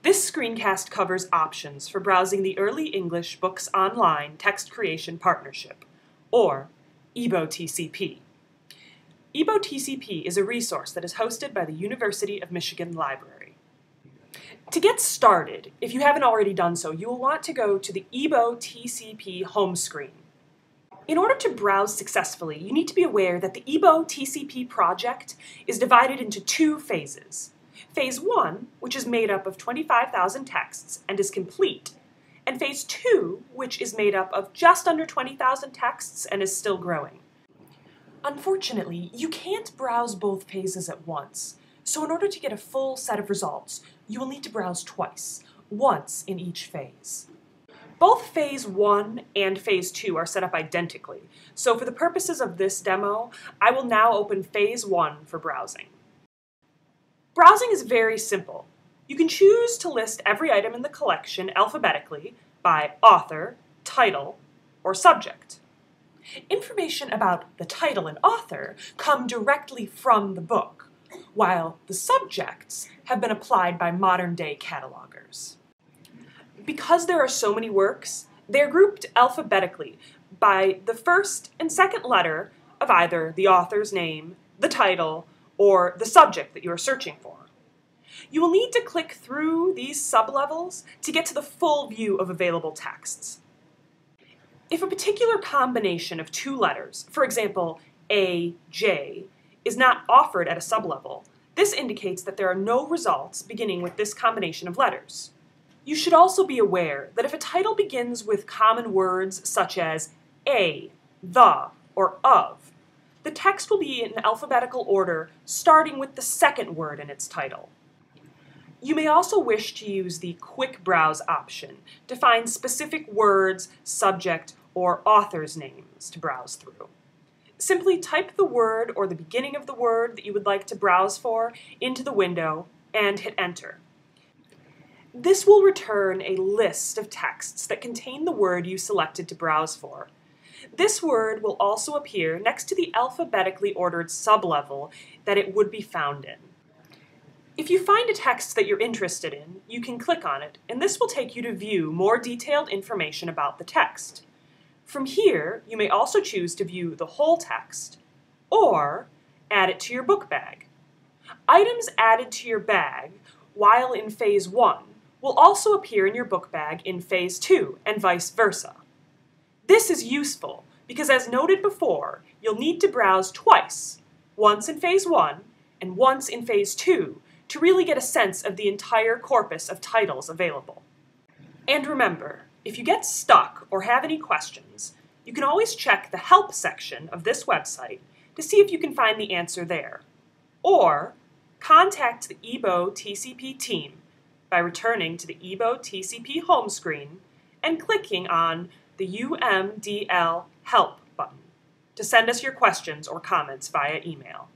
This screencast covers options for browsing the Early English Books Online Text Creation Partnership, or EEBO-TCP. EEBO-TCP is a resource that is hosted by the University of Michigan Library. To get started, if you haven't already done so, you will want to go to the EEBO-TCP home screen. In order to browse successfully, you need to be aware that the EEBO-TCP project is divided into two phases. Phase 1, which is made up of 25,000 texts and is complete, and Phase 2, which is made up of just under 20,000 texts and is still growing. Unfortunately, you can't browse both phases at once, so in order to get a full set of results, you will need to browse twice, once in each phase. Both Phase 1 and Phase 2 are set up identically, so for the purposes of this demo, I will now open Phase 1 for browsing. Browsing is very simple. You can choose to list every item in the collection alphabetically by author, title, or subject. Information about the title and author come directly from the book, while the subjects have been applied by modern-day catalogers. Because there are so many works, they're grouped alphabetically by the first and second letter of either the author's name, the title, or the subject that you are searching for. You will need to click through these sublevels to get to the full view of available texts. If a particular combination of two letters, for example, A, J, is not offered at a sublevel, this indicates that there are no results beginning with this combination of letters. You should also be aware that if a title begins with common words such as a, the, or of, the text will be in alphabetical order starting with the second word in its title. You may also wish to use the Quick Browse option to find specific words, subject, or author's names to browse through. Simply type the word or the beginning of the word that you would like to browse for into the window and hit enter. This will return a list of texts that contain the word you selected to browse for. This word will also appear next to the alphabetically ordered sublevel that it would be found in. If you find a text that you're interested in, you can click on it, and this will take you to view more detailed information about the text. From here, you may also choose to view the whole text, or add it to your book bag. Items added to your bag while in Phase 1 will also appear in your book bag in Phase 2, and vice versa. This is useful because, as noted before, you'll need to browse twice, once in Phase 1 and once in Phase 2, to really get a sense of the entire corpus of titles available. And remember, if you get stuck or have any questions, you can always check the Help section of this website to see if you can find the answer there, or contact the EEBO-TCP team by returning to the EEBO-TCP home screen and clicking on the UMDL Help button to send us your questions or comments via email.